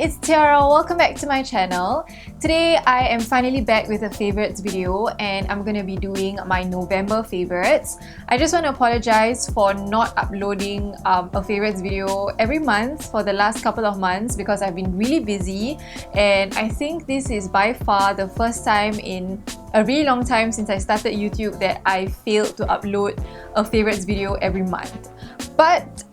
it's Tiara. Welcome back to my channel. Today I am finally back with a favorites video and I'm gonna be doing my November favorites. I just want to apologize for not uploading a favorites video every month for the last couple of months because I've been really busy, and I think this is by far the first time in a really long time since I started YouTube that I failed to upload a favorites video every month. But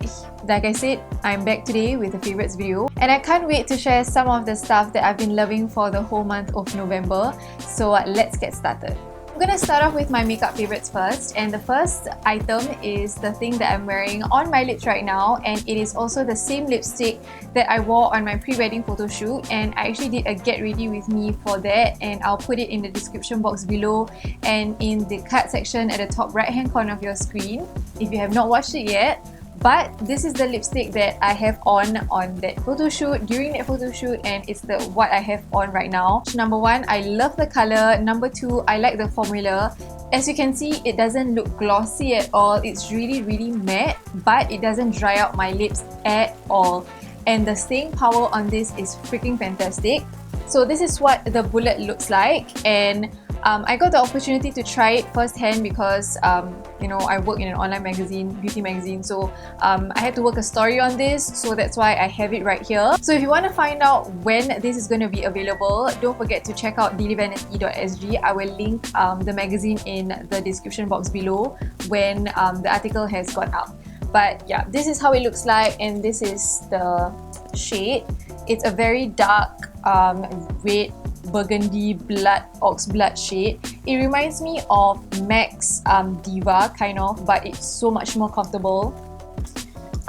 like I said, I'm back today with a favorites video and I can't wait to share some of the stuff that I've been loving for the whole month of November. So let's get started. I'm gonna start off with my makeup favorites first, and the first item is the thing that I'm wearing on my lips right now, and it is also the same lipstick that I wore on my pre-wedding photo shoot, and I actually did a get ready with me for that, and I'll put it in the description box below and in the card section at the top right hand corner of your screen if you have not watched it yet. But this is the lipstick that I have on that photo shoot, during that photo shoot, and it's what I have on right now. Number one, I love the color. Number two, I like the formula. As you can see, it doesn't look glossy at all. It's really matte, but it doesn't dry out my lips at all. And the staying power on this is freaking fantastic. So this is what the bullet looks like, and I got the opportunity to try it firsthand because you know, I work in an online magazine, beauty magazine, so I had to work a story on this, so that's why I have it right here. So if you want to find out when this is going to be available, don't forget to check out dailyvanity.sg. I will link the magazine in the description box below when the article has gone out. But yeah, this is how it looks like, and this is the shade. It's a very dark red burgundy ox blood shade. It reminds me of MAC's Diva kind of, but it's so much more comfortable.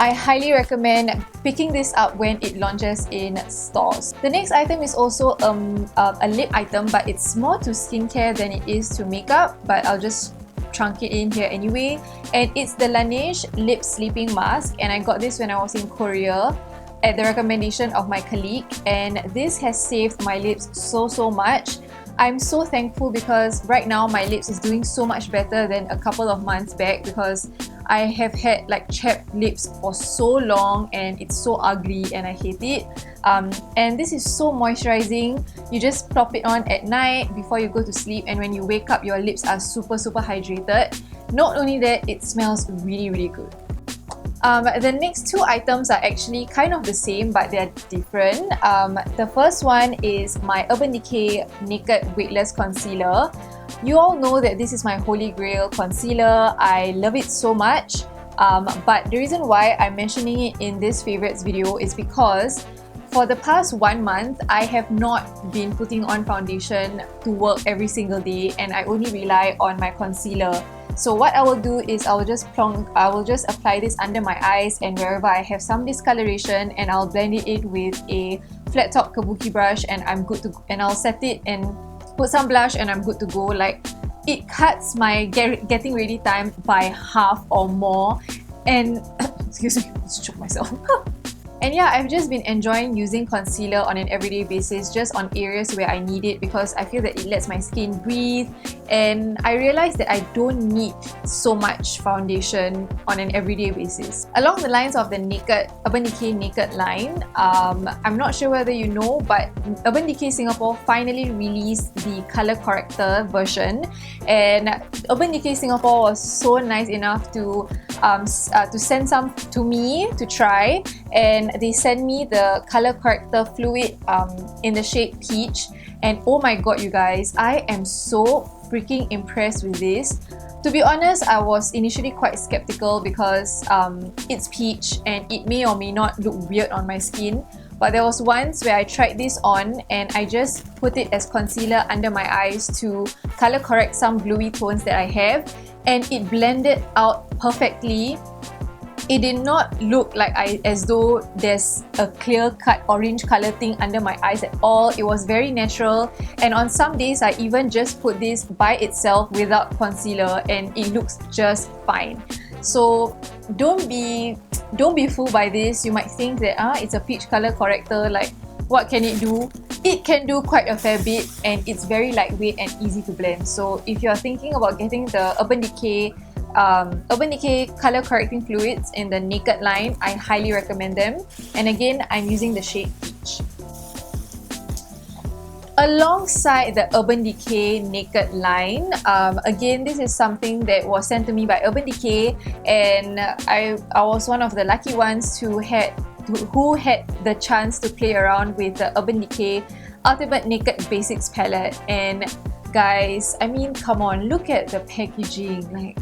I highly recommend picking this up when it launches in stores. The next item is also a lip item, but it's more to skincare than it is to makeup, but I'll just chunk it in here anyway. And it's the Laneige Lip Sleeping Mask, and I got this when I was in Korea at the recommendation of my colleague, and this has saved my lips so much. I'm so thankful because right now my lips is doing so much better than a couple of months back, because I have had like chapped lips for so long and it's so ugly and I hate it. And this is so moisturizing. You just plop it on at night before you go to sleep, and when you wake up your lips are super hydrated. Not only that, it smells really good. The next two items are actually kind of the same, but they're different. The first one is my Urban Decay Naked Weightless Concealer. You all know that this is my holy grail concealer. I love it so much. But the reason why I'm mentioning it in this favorites video is because for the past 1 month, I have not been putting on foundation to work every single day, and I only rely on my concealer. So what I will do is I will just apply this under my eyes and wherever I have some discoloration, and I'll blend it in with a flat top kabuki brush, and I'm good to go. And I'll set it and put some blush and I'm good to go. Like, it cuts my getting ready time by half or more. And excuse me, let's choke myself. And yeah, I've just been enjoying using concealer on an everyday basis, just on areas where I need it, because I feel that it lets my skin breathe, and I realized that I don't need so much foundation on an everyday basis. Along the lines of the Urban Decay Naked line, I'm not sure whether you know, but Urban Decay Singapore finally released the color corrector version, and Urban Decay Singapore was so nice enough to send some to me to try, and they sent me the color corrector fluid in the shade Peach, and oh my god, you guys, I am so freaking impressed with this. To be honest, I was initially quite skeptical because it's peach and it may or may not look weird on my skin. But there was once where I tried this on and I just put it as concealer under my eyes to color correct some gluey tones that I have, and it blended out perfectly. It did not look like as though there's a clear-cut orange color thing under my eyes at all. It was very natural, and on some days I even just put this by itself without concealer and it looks just fine. So don't be fooled by this. You might think that it's a peach color corrector, like what can it do? It can do quite a fair bit, and it's very lightweight and easy to blend. So if you're thinking about getting the Urban Decay color correcting fluids in the Naked line, I highly recommend them. And again, I'm using the shade Peach. alongside the Urban Decay Naked line. Again, this is something that was sent to me by Urban Decay, and I was one of the lucky ones who had the chance to play around with the Urban Decay Ultimate Naked Basics palette. And guys, I mean, come on, look at the packaging. Like,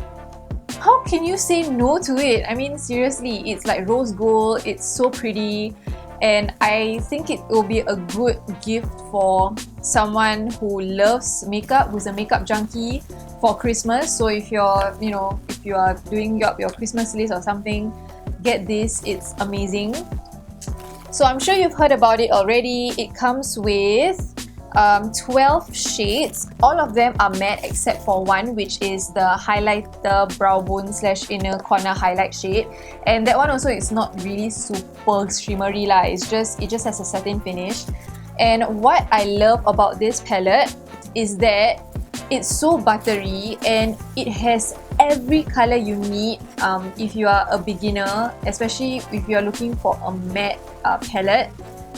how can you say no to it? I mean, seriously, it's like rose gold, it's so pretty, and I think it will be a good gift for someone who loves makeup, who's a makeup junkie for Christmas. So if you're, if you are doing your Christmas list or something, get this, it's amazing. So I'm sure you've heard about it already. It comes with 12 shades. All of them are matte except for one, which is the highlighter brow bone / inner corner highlight shade, and that one also is not really super shimmery lah. It just has a satin finish. And what I love about this palette is that it's so buttery and it has every color you need if you are a beginner, especially if you are looking for a matte palette.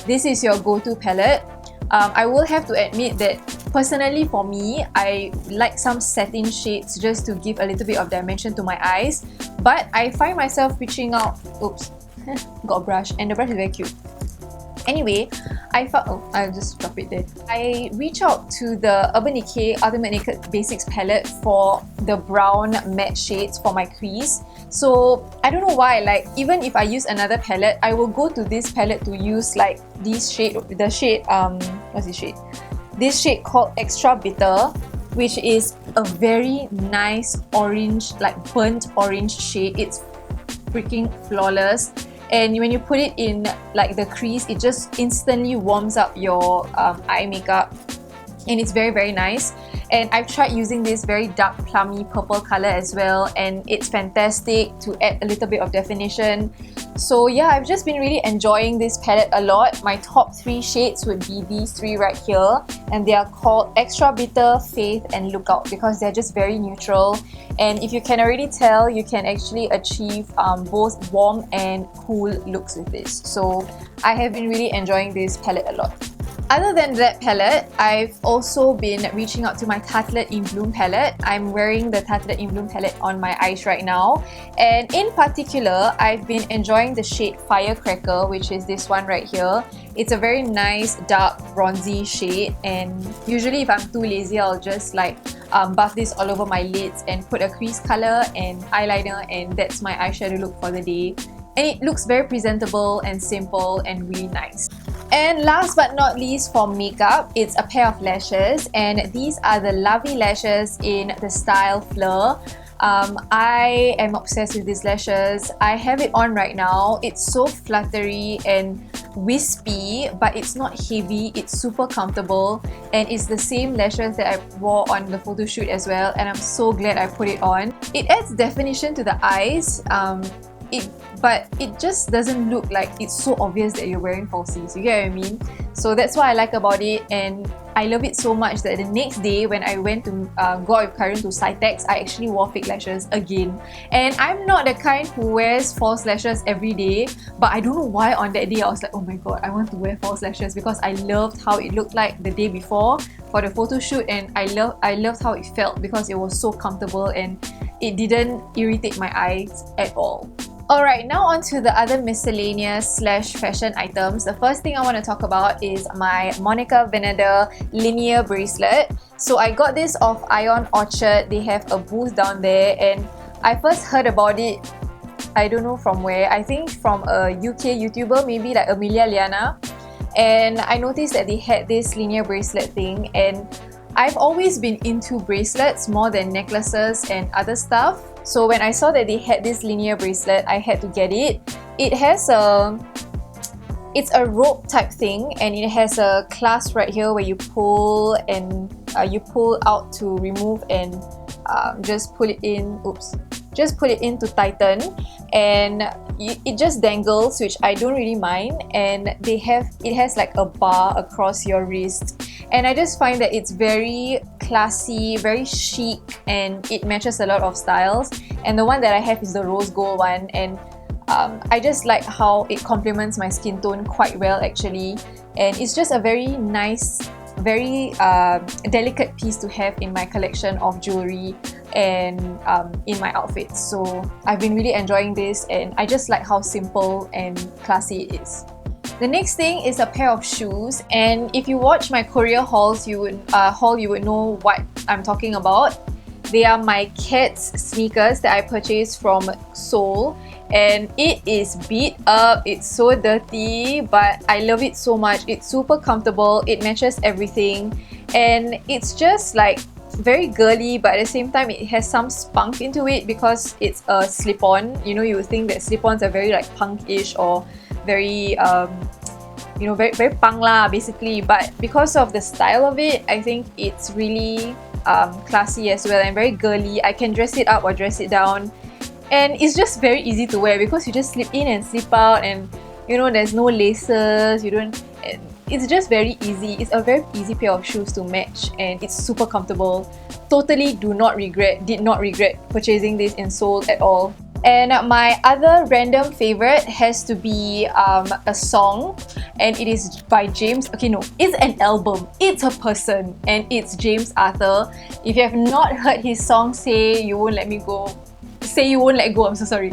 This is your go-to palette. I will have to admit that personally for me, I like some satin shades just to give a little bit of dimension to my eyes, but I find myself reaching out. Oops, got a brush, and the brush is very cute. Anyway, I'll just drop it there. I reach out to the Urban Decay Ultimate Naked Basics palette for the brown matte shades for my crease. So I don't know why, like even if I use another palette, I will go to this palette to use like this shade, what's this shade? This shade called Extra Bitter, which is a very nice orange, like burnt orange shade. It's freaking flawless. And when you put it in like the crease, it just instantly warms up your eye makeup, and it's very, very nice. And I've tried using this very dark plummy purple color as well, and it's fantastic to add a little bit of definition. So yeah, I've just been really enjoying this palette a lot. My top 3 shades would be these 3 right here, and they are called Extra Bitter, Faith and Lookout, because they're just very neutral. And if you can already tell, you can actually achieve both warm and cool looks with this. So I have been really enjoying this palette a lot. Other than that palette, I've also been reaching out to my Tartelette in Bloom palette. I'm wearing the Tartelette in Bloom palette on my eyes right now. And in particular, I've been enjoying the shade Firecracker, which is this one right here. It's a very nice dark bronzy shade, and usually if I'm too lazy, I'll just like buff this all over my lids and put a crease color and eyeliner, and that's my eyeshadow look for the day. And it looks very presentable and simple and really nice. And last but not least for makeup, it's a pair of lashes, and these are the Lovely lashes in the style Fleur. I am obsessed with these lashes. I have it on right now. It's so fluttery and wispy, but it's not heavy. It's super comfortable, and it's the same lashes that I wore on the photo shoot as well, and I'm so glad I put it on. It adds definition to the eyes, but it just doesn't look like it's so obvious that you're wearing falsies. You get what I mean? So that's what I like about it, and I love it so much that the next day when I went to go out with Karen to Cytex, I actually wore fake lashes again. And I'm not the kind who wears false lashes every day, but I don't know why on that day I was like, oh my god, I want to wear false lashes, because I loved how it looked like the day before for the photo shoot, and I loved how it felt because it was so comfortable and it didn't irritate my eyes at all. Alright, now on to the other miscellaneous / fashion items. The first thing I want to talk about is my Monica Vinader linear bracelet. So I got this off Ion Orchard. They have a booth down there, and I first heard about it, I don't know from where, I think from a UK YouTuber, maybe like Amelia Liana. And I noticed that they had this linear bracelet thing, and I've always been into bracelets more than necklaces and other stuff. So when I saw that they had this linear bracelet, I had to get it. It's a rope type thing, and it has a clasp right here where you pull and you pull out to remove and just pull it in. Just put it in to tighten, and it just dangles, which I don't really mind. And it has like a bar across your wrist, and I just find that it's very classy, very chic, and it matches a lot of styles. And the one that I have is the rose gold one, and I just like how it complements my skin tone quite well actually. And it's just a very nice very delicate piece to have in my collection of jewelry and in my outfits. So I've been really enjoying this, and I just like how simple and classy it is. The next thing is a pair of shoes, and if you watch my Korea hauls, you would know what I'm talking about. They are my Keds sneakers that I purchased from Seoul, and it is beat up, it's so dirty, but I love it so much. It's super comfortable, it matches everything, and it's just like very girly, but at the same time it has some spunk into it because it's a slip-on. You know, you would think that slip-ons are very like punk-ish or very you know, very punk lah basically, but because of the style of it, I think it's really classy as well and very girly. I can dress it up or dress it down, and it's just very easy to wear because you just slip in and slip out, and you know, there's no laces, you don't, it's just very easy. It's a very easy pair of shoes to match, and it's super comfortable. Totally did not regret purchasing this in Seoul at all. And my other random favorite has to be a song, and it is by James. Okay, no, it's an album. It's a person, and it's James Arthur. If you have not heard his song, Say You Won't Let Me Go, Say You Won't Let Go, I'm so sorry.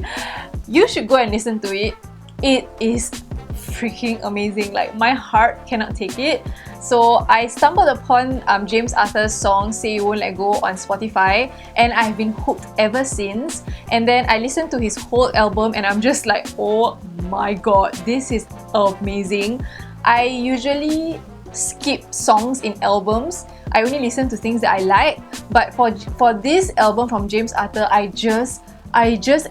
You should go and listen to it. It is freaking amazing. Like, my heart cannot take it. So I stumbled upon James Arthur's song Say You Won't Let Go on Spotify, and I've been hooked ever since. And then I listened to his whole album, and I'm just like, oh my god, this is amazing. I usually skip songs in albums. I only listen to things that I like, but for this album from James Arthur, I just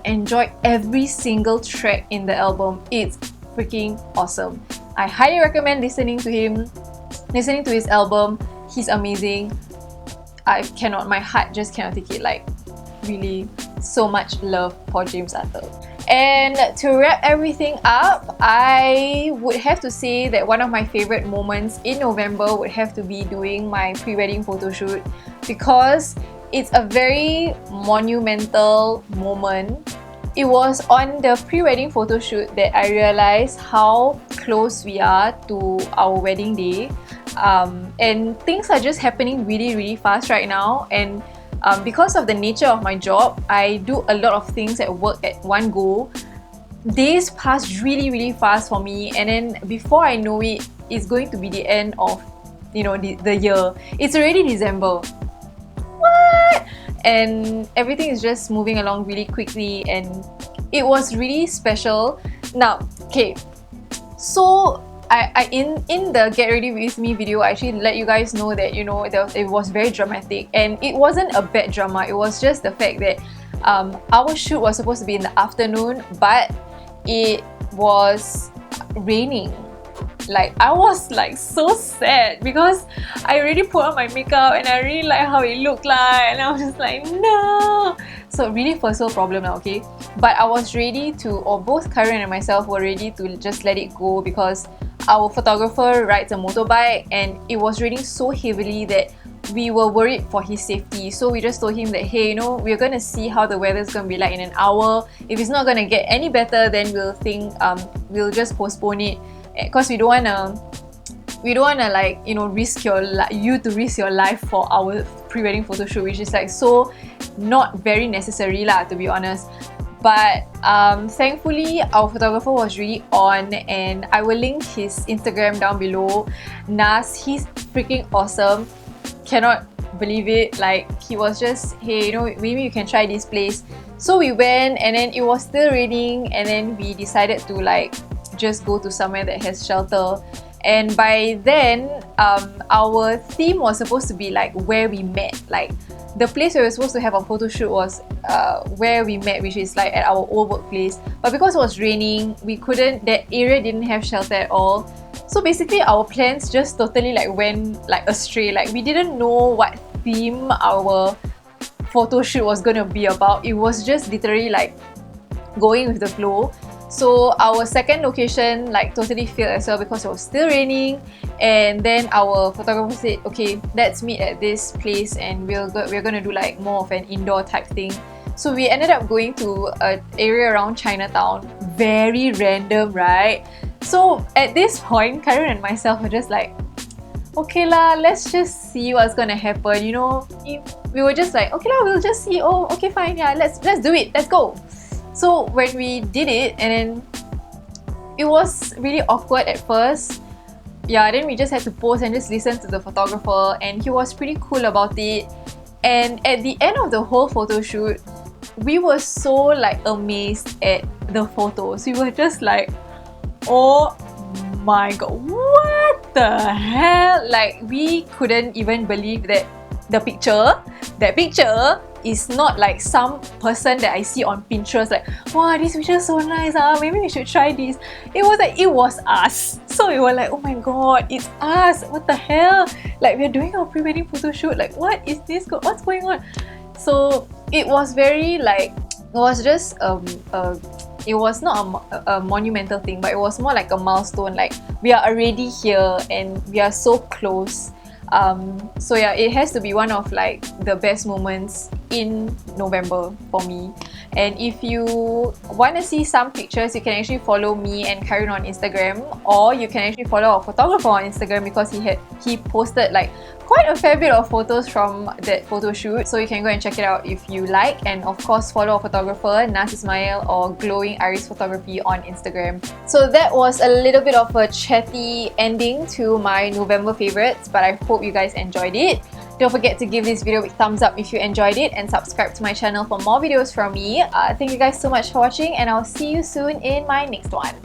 enjoyed every single track in the album. It's freaking awesome. I highly recommend listening to his album. He's amazing. My heart just cannot take it. Like, really, so much love for James Arthur. And to wrap everything up, I would have to say that one of my favorite moments in November would have to be doing my pre-wedding photo shoot, because it's a very monumental moment. It was on the pre-wedding photo shoot that I realized how close we are to our wedding day. And things are just happening really fast right now, and because of the nature of my job, I do a lot of things at work at one go. Days pass really fast for me, and then before I know it, it's going to be the end of, you know, the year. It's already December. What? And everything is just moving along really quickly, and it was really special. Now, okay, so I in the Get Ready With Me video, I actually let you guys know that, you know, it was very dramatic, and it wasn't a bad drama. It was just the fact that our shoot was supposed to be in the afternoon, but it was raining. Like, I was like so sad because I already put on my makeup and I really like how it looked like, and I was just like, no. So really first world problem now, okay? But I was ready to, or both Karen and myself were ready to just let it go, because our photographer rides a motorbike and it was raining so heavily that we were worried for his safety. So we just told him that, hey, you know, we're gonna see how the weather's gonna be like in an hour. If it's not gonna get any better, then we'll just postpone it, because we don't wanna like, you know, risk your life for our pre-wedding photo shoot, which is like so not very necessary lah, to be honest. But thankfully our photographer was really on, and I will link his Instagram down below. NARS, he's freaking awesome. Cannot believe it. Like, he was just, hey, you know, maybe you can try this place. So we went, and then it was still raining, and then we decided to like just go to somewhere that has shelter. And by then our theme was supposed to be like where we met. Like, the place where we were supposed to have a photo shoot was where we met, which is like at our old workplace. But because it was raining, that area didn't have shelter at all. So basically our plans just totally like went like astray. Like, we didn't know what theme our photo shoot was gonna be about. It was just literally like going with the flow. So our second location like totally failed as well because it was still raining. And then our photographer said, okay, let's meet at this place, and we're gonna do like more of an indoor type thing. So we ended up going to an area around Chinatown. Very random, right? So at this point, Karen and myself were just like, okay lah, let's just see what's gonna happen. You know, we were just like, okay lah, we'll just see. Oh, okay, fine, yeah, let's do it. Let's go. So when we did it, and then it was really awkward at first. Yeah, then we just had to pose and just listen to the photographer, and he was pretty cool about it. And at the end of the whole photo shoot, we were so like amazed at the photos. We were just like, oh my god, what the hell? Like, we couldn't even believe that that picture is not like some person that I see on Pinterest like, wow, this picture is so nice, maybe we should try this. It was like, it was us. So we were like, oh my god, it's us, what the hell? Like, we're doing our pre-wedding photo shoot, like, what is this, what's going on? So it was very like, it was just it was not a monumental thing, but it was more like a milestone, like we are already here and we are so close. So yeah, it has to be one of like the best moments in November for me. And if you want to see some pictures, you can actually follow me and Karen on Instagram, or you can actually follow our photographer on Instagram, because he posted like quite a fair bit of photos from that photo shoot, so you can go and check it out if you like. And of course, follow our photographer NARS Ismail or Glowing Iris Photography on Instagram. So that was a little bit of a chatty ending to my November favorites, but I hope you guys enjoyed it. Don't forget to give this video a big thumbs up if you enjoyed it, and subscribe to my channel for more videos from me. Thank you guys so much for watching, and I'll see you soon in my next one.